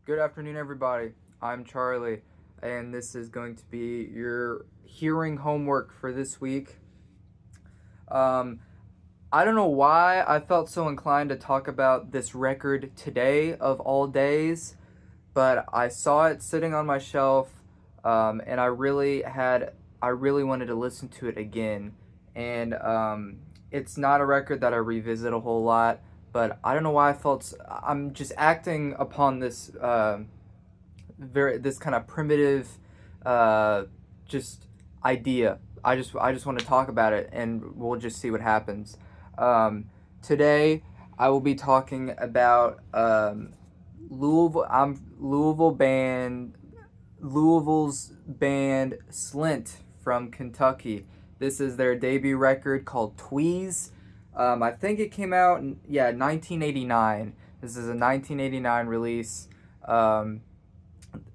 Good afternoon, everybody. I'm Charlie, and this is going to be your hearing homework for this week. Um, I don't know why I felt so inclined to talk about this record today of all days, but I saw it sitting on my shelf, and I really wanted to listen to it again. And it's not a record that I revisit a whole lot, but I don't know why I'm just acting upon this kind of primitive, uh, just idea. I just want to talk about it, and we'll just see what happens. Today, I will be talking about Louisville's band SLINT from Kentucky. This is their debut record called TWEEZ. I think it came out in 1989. This is a 1989 release.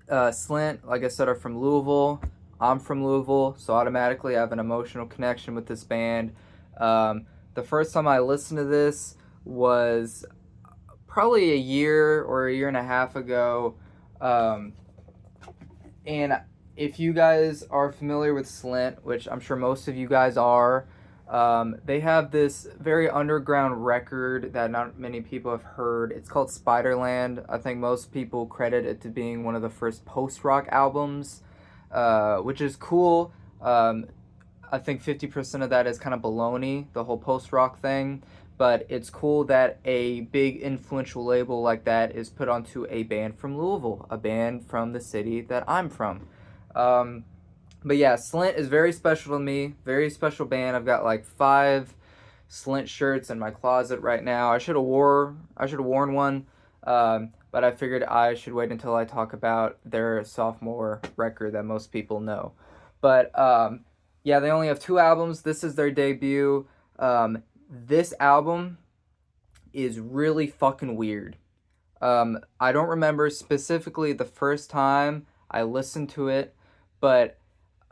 SLINT, like I said, are from Louisville. I'm from Louisville, so automatically I have an emotional connection with this band. The first time I listened to this was probably a year or a year and a half ago. And if you guys are familiar with SLINT, which I'm sure most of you guys are, they have this very underground record that not many people have heard. It's called Spiderland. I think most people credit it to being one of the first post-rock albums, which is cool. I think 50% of that is kind of baloney, the whole post-rock thing. But it's cool that a big influential label like that is put onto a band from Louisville, a band from the city that I'm from. But yeah, SLINT is very special to me. Very special band. I've got like 5 SLINT shirts in my closet right now. I should have worn one, but I figured I should wait until I talk about their sophomore record that most people know. But yeah, they only have 2 albums. This is their debut. This album is really fucking weird. I don't remember specifically the first time I listened to it, but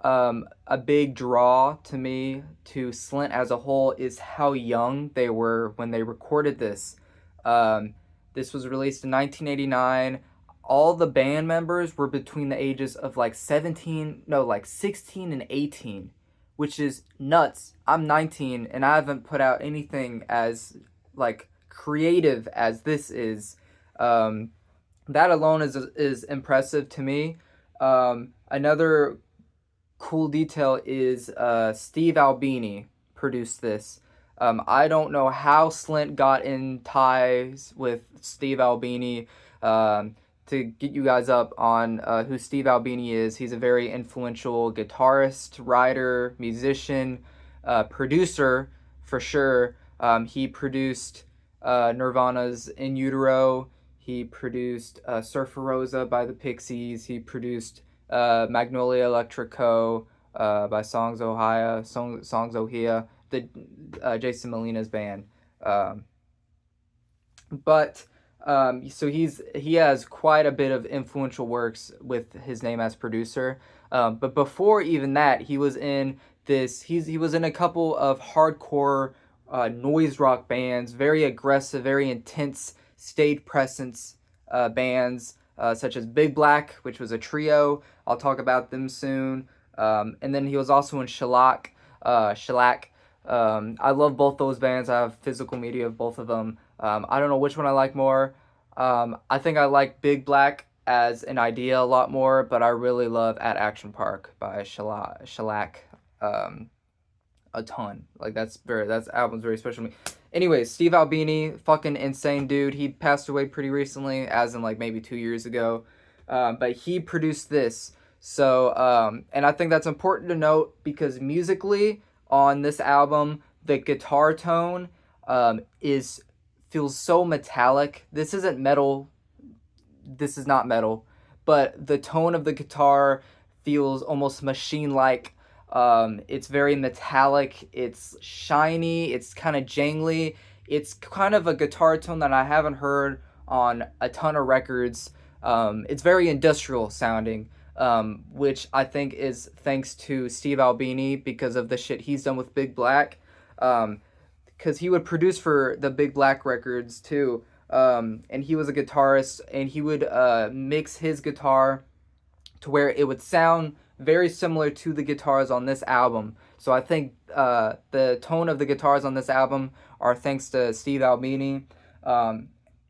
a big draw to me to SLINT as a whole is how young they were when they recorded this. This was released in 1989. All the band members were between the ages of like 16 and 18, which is nuts. I'm 19 and I haven't put out anything as like creative as this is. That alone is impressive to me. Another cool detail is Steve Albini produced this. I don't know how SLINT got in ties with Steve Albini. To get you guys up on who Steve Albini is, he's a very influential guitarist, writer, musician, producer for sure. He produced Nirvana's In Utero. He produced Surfer Rosa by the Pixies. He produced Magnolia Electrico by Songs Ohia, the Jason Molina's band. So he has quite a bit of influential works with his name as producer. But before even that, he was in a couple of hardcore noise rock bands, very aggressive, very intense stage presence bands, such as Big Black, which was a trio. I'll talk about them soon. And then he was also in Shellac. I love both those bands. I have physical media of both of them. I don't know which one I like more. I think I like Big Black as an idea a lot more, but I really love At Action Park by Shellac a ton. Like that album's very special to me. Anyways, Steve Albini, fucking insane dude. He passed away pretty recently, as in like maybe 2 years ago. But he produced this. So, and I think that's important to note because musically on this album, the guitar tone feels so metallic. This isn't metal. This is not metal. But the tone of the guitar feels almost machine-like. It's very metallic. It's shiny. It's kind of jangly. It's kind of a guitar tone that I haven't heard on a ton of records. It's very industrial sounding, which I think is thanks to Steve Albini because of the shit he's done with Big Black. Because he would produce for the Big Black records too. and he was a guitarist, and he would mix his guitar to where it would sound very similar to the guitars on this album. So I think the tone of the guitars on this album are thanks to Steve Albini.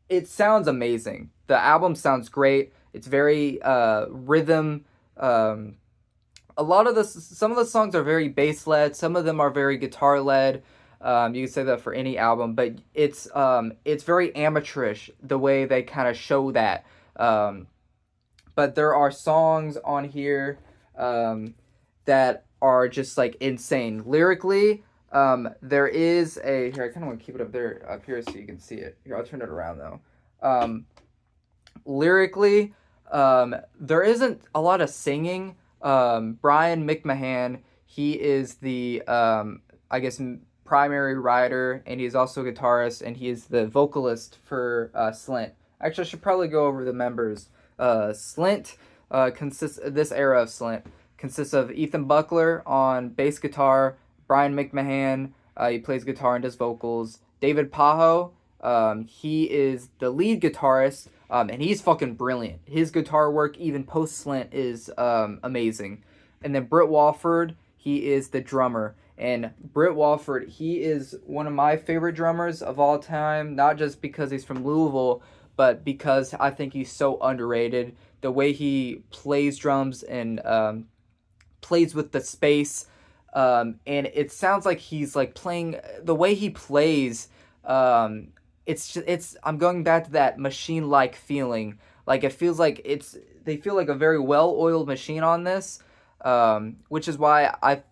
It sounds amazing. The album sounds great. It's very rhythm. Some of the songs are very bass led. Some of them are very guitar led. You can say that for any album, but it's very amateurish the way they kind of show that. But there are songs on here that are just like insane lyrically. There is a here. I kind of want to keep it up here so you can see it. Here, I'll turn it around though. Lyrically, there isn't a lot of singing. Brian McMahon, he is the I guess primary writer, and he's also a guitarist, and he is the vocalist for SLINT. Actually, I should probably go over the members. SLINT consists this era of SLINT consists of Ethan Buckler on bass guitar, Brian McMahon, he plays guitar and does vocals, David Pajo, he is the lead guitarist, and he's fucking brilliant. His guitar work, even post SLINT, is amazing. And then Britt Walford, he is the drummer. And Britt Walford, he is one of my favorite drummers of all time, not just because he's from Louisville, but because I think he's so underrated. The way he plays drums and plays with the space, and it sounds like he's like playing the way he plays. I'm going back to that machine-like feeling. Like it feels like they feel like a very well-oiled machine on this, which is why I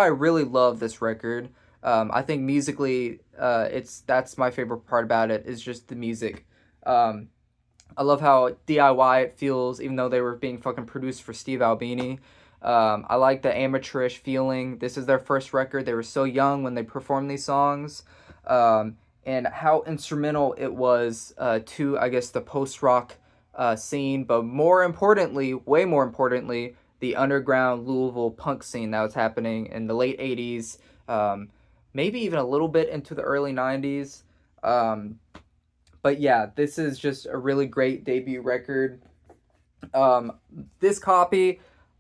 really love this record. I think musically, that's my favorite part about it is just the music. I love how DIY it feels, even though they were being fucking produced for Steve Albini. I like the amateurish feeling. This is their first record. They were so young when they performed these songs. And how instrumental it was to, I guess, the post-rock scene, but way more importantly, the underground Louisville punk scene that was happening in the late 80s, maybe even a little bit into the early 90s. But yeah, this is just a really great debut record. This copy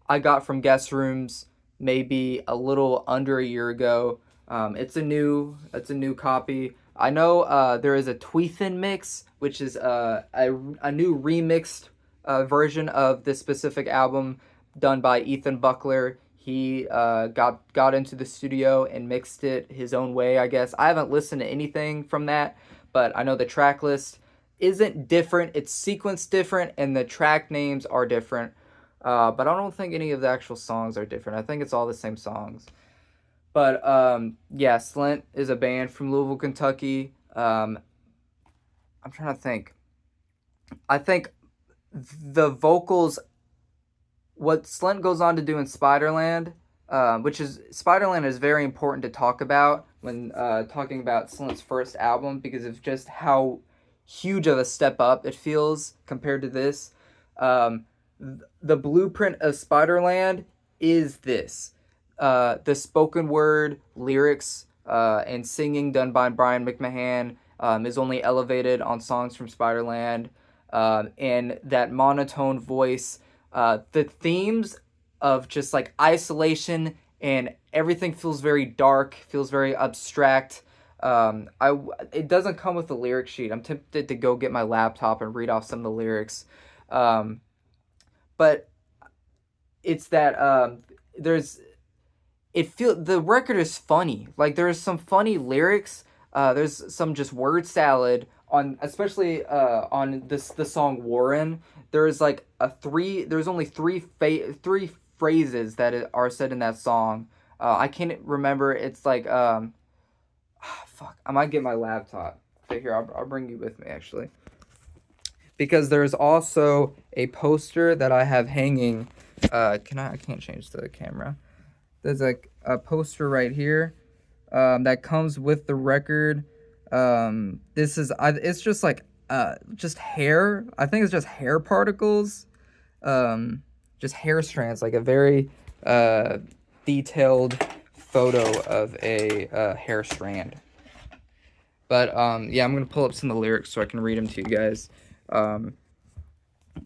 I got from Guest Rooms maybe a little under a year ago. It's a new copy. I know there is a TWEEZ mix, which is a new remixed version of this specific album done by Ethan Buckler. He got into the studio and mixed it his own way, I guess. I haven't listened to anything from that, but I know the track list isn't different. It's sequenced different, and the track names are different. But I don't think any of the actual songs are different. I think it's all the same songs. But yeah, SLINT is a band from Louisville, Kentucky. I'm trying to think. I think the vocals, what SLINT goes on to do in Spiderland, Spiderland is very important to talk about when talking about SLINT's first album, because of just how huge of a step up it feels compared to this. The blueprint of Spiderland is this. The spoken word lyrics and singing done by Brian McMahon is only elevated on songs from Spiderland, and that monotone voice, the themes of just like isolation and everything feels very dark, feels very abstract. It doesn't come with the lyric sheet. I'm tempted to go get my laptop and read off some of the lyrics, but it's that the record is funny. Like there's some funny lyrics. There's some just word salad on, especially on the song Warren. There's like there's only three phrases that are said in that song. I can't remember. It's like fuck. I might get my laptop. Okay, here I'll bring you with me actually, because there's also a poster that I have hanging. I can't change the camera. There's like a poster right here that comes with the record. This is it's just like just hair. I think it's just hair particles, just hair strands, like a very detailed photo of a hair strand. But yeah, I'm gonna pull up some of the lyrics so I can read them to you guys. Um,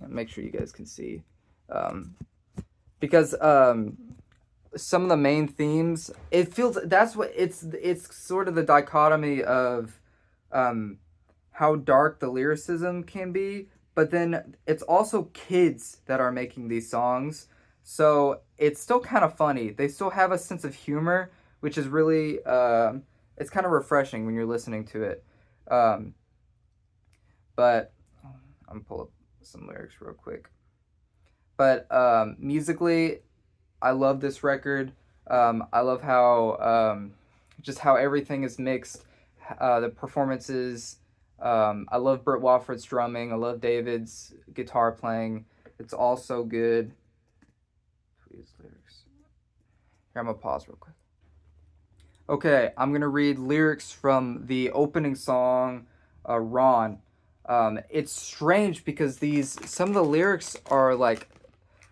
make sure you guys can see, because some of the main themes, it feels, that's what it's sort of the dichotomy of how dark the lyricism can be, but then it's also kids that are making these songs, so it's still kind of funny. They still have a sense of humor, which is really it's kind of refreshing when you're listening to it. um, but I'm gonna pull up some lyrics real quick. But musically, I love this record. I love how just how everything is mixed. The performances. I love Burt Walford's drumming. I love David's guitar playing. It's all so good. Please lyrics. Here, I'm gonna pause real quick. Okay, I'm gonna read lyrics from the opening song, "Ron." It's strange because some of the lyrics are like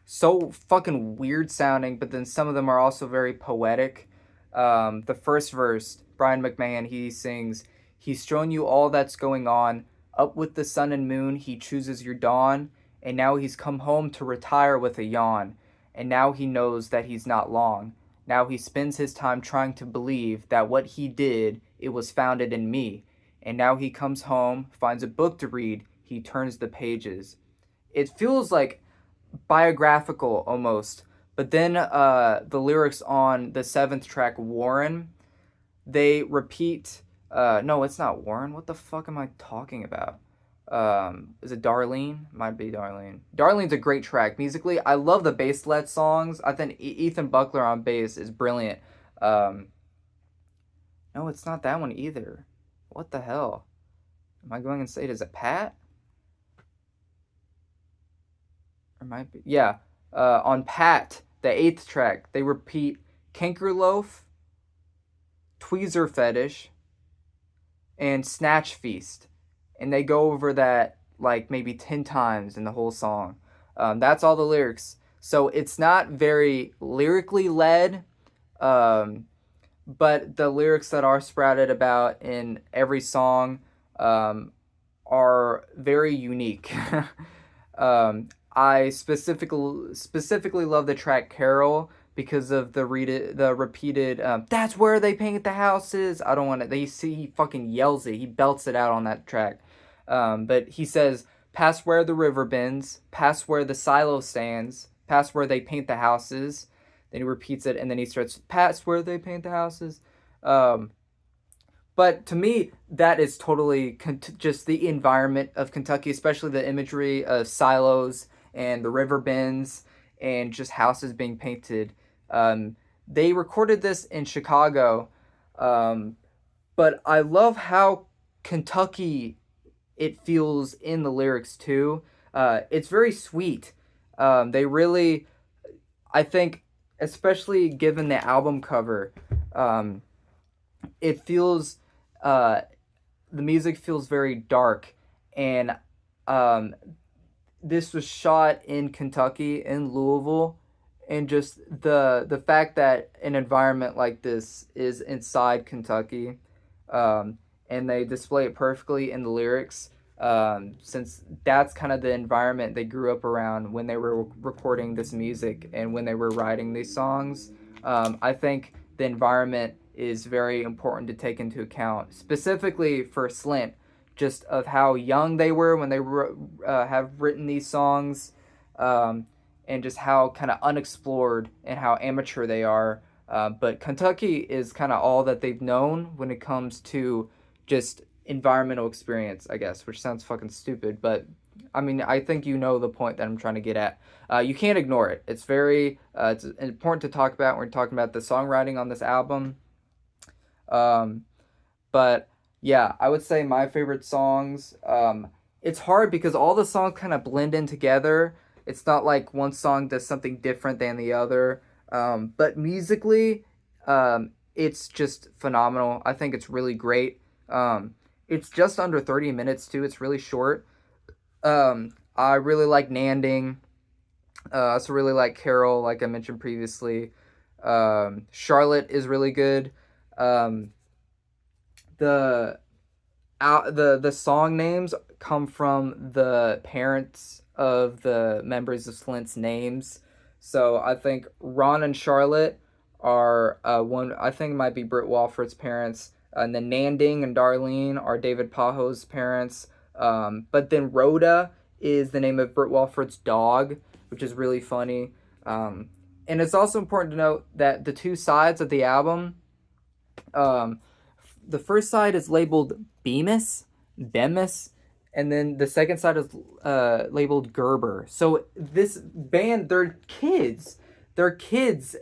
so fucking weird sounding, but then some of them are also very poetic. The first verse, Brian McMahon, he sings, "He's shown you all that's going on. Up with the sun and moon, he chooses your dawn. And now he's come home to retire with a yawn. And now he knows that he's not long. Now he spends his time trying to believe that what he did, it was founded in me. And now he comes home, finds a book to read, he turns the pages." It feels like biographical almost. But then the lyrics on the seventh track, "Warren," they repeat. No, it's not Warren. What the fuck am I talking about? Is it Darlene? Might be Darlene. Darlene's a great track musically. I love the bass-led songs. I think Ethan Buckler on bass is brilliant. Um, no, it's not that one either. What the hell? Am I going insane? Is it Pat? Or might be. Yeah. On Pat, the eighth track, they repeat "Cankerloaf," "Tweezer Fetish," and "Snatch Feast." And they go over that like maybe 10 times in the whole song. That's all the lyrics. So it's not very lyrically led, um, but the lyrics that are sprouted about in every song um, are very unique. I specifically love the track "Carol" because of the repeated "That's where they paint the houses." I don't want to. They see he fucking yells it. He belts it out on that track. But he says, "Past where the river bends, past where the silo stands, past where they paint the houses." Then he repeats it, and then he starts, "Past where they paint the houses." Um, but to me, that is totally just the environment of Kentucky, especially the imagery of silos and the river bends and just houses being painted. They recorded this in Chicago, um, but I love how Kentucky it feels in the lyrics too. It's very sweet. They really, I think, especially given the album cover, um, it feels uh, the music feels very dark, and um, this was shot in Kentucky, in Louisville, and just the fact that an environment like this is inside Kentucky, um, and they display it perfectly in the lyrics. Since that's kind of the environment they grew up around when they were recording this music and when they were writing these songs, I think the environment is very important to take into account, specifically for SLINT, just of how young they were when they have written these songs, and just how kind of unexplored and how amateur they are. But Kentucky is kind of all that they've known when it comes to just environmental experience, I guess, which sounds fucking stupid, but I mean, I think you know the point that I'm trying to get at. You can't ignore it. It's very, it's important to talk about when we're talking about the songwriting on this album. Um, but yeah, I would say my favorite songs. It's hard because all the songs kind of blend in together. It's not like one song does something different than the other. But musically, it's just phenomenal. I think it's really great. It's just under 30 minutes too. It's really short. I really like Nanding. I also really like Carol, like I mentioned previously. Charlotte is really good. Um, the The song names come from the parents of the members of Slint's names. So I think Ron and Charlotte are one. I think it might be Britt Walford's parents, and then Nanding and Darlene are David Pajo's parents. But then Rhoda is the name of Britt Walford's dog, which is really funny. And it's also important to note that the two sides of the album, um, the first side is labeled Bemis, and then the second side is labeled Gerber. So this band, they're kids,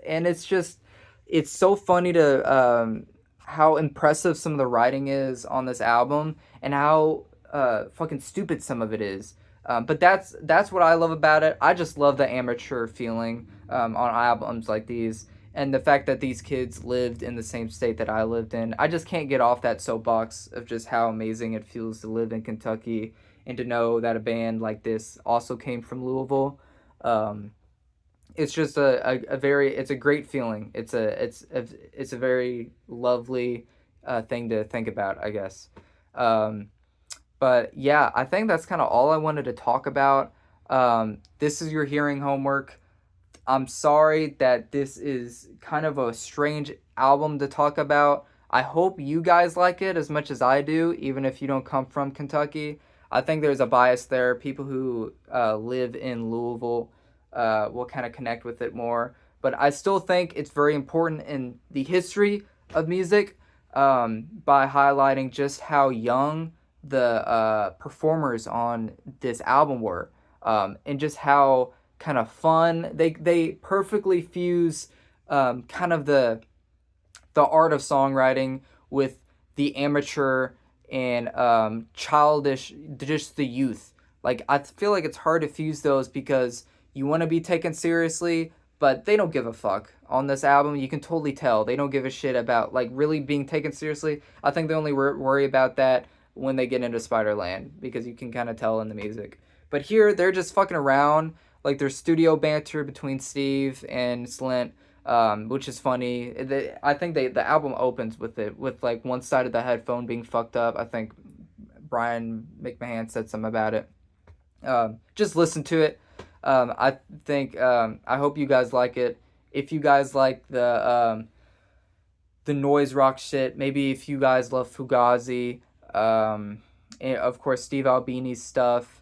and it's so funny to how impressive some of the writing is on this album, and how fucking stupid some of it is. But that's what I love about it. I just love the amateur feeling on albums like these, and the fact that these kids lived in the same state that I lived in. I just can't get off that soapbox of just how amazing it feels to live in Kentucky and to know that a band like this also came from Louisville. Um, it's just a very it's a great feeling. It's a very lovely thing to think about, I guess. Um, but yeah, I think that's kind of all I wanted to talk about. This is your hearing homework. I'm sorry that this is kind of a strange album to talk about. I hope you guys like it as much as I do, even if you don't come from Kentucky. I think there's a bias there. People who live in Louisville will kind of connect with it more. But I still think it's very important in the history of music, by highlighting just how young the performers on this album were, and just how kind of fun they perfectly fuse kind of the art of songwriting with the amateur and childish, just the youth. Like, I feel like it's hard to fuse those because you want to be taken seriously, but they don't give a fuck. On this album, you can totally tell they don't give a shit about like really being taken seriously. I think they only worry about that when they get into Spiderland, because you can kind of tell in the music. But here, they're just fucking around. Like, there's studio banter between Steve and Slint, which is funny. I think the album opens with it, with like one side of the headphone being fucked up. I think Brian McMahon said something about it. Just listen to it. I think I hope you guys like it. If you guys like the noise rock shit, maybe if you guys love Fugazi, and of course Steve Albini's stuff,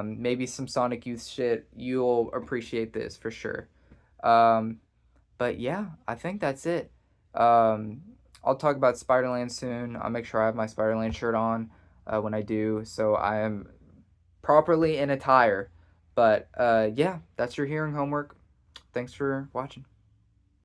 maybe some Sonic Youth shit, you'll appreciate this for sure. Um, but yeah, I think that's it. Um, I'll talk about Spiderland soon. I'll make sure I have my Spiderland shirt on when I do, so I am properly in attire. But yeah, that's your hearing homework. Thanks for watching.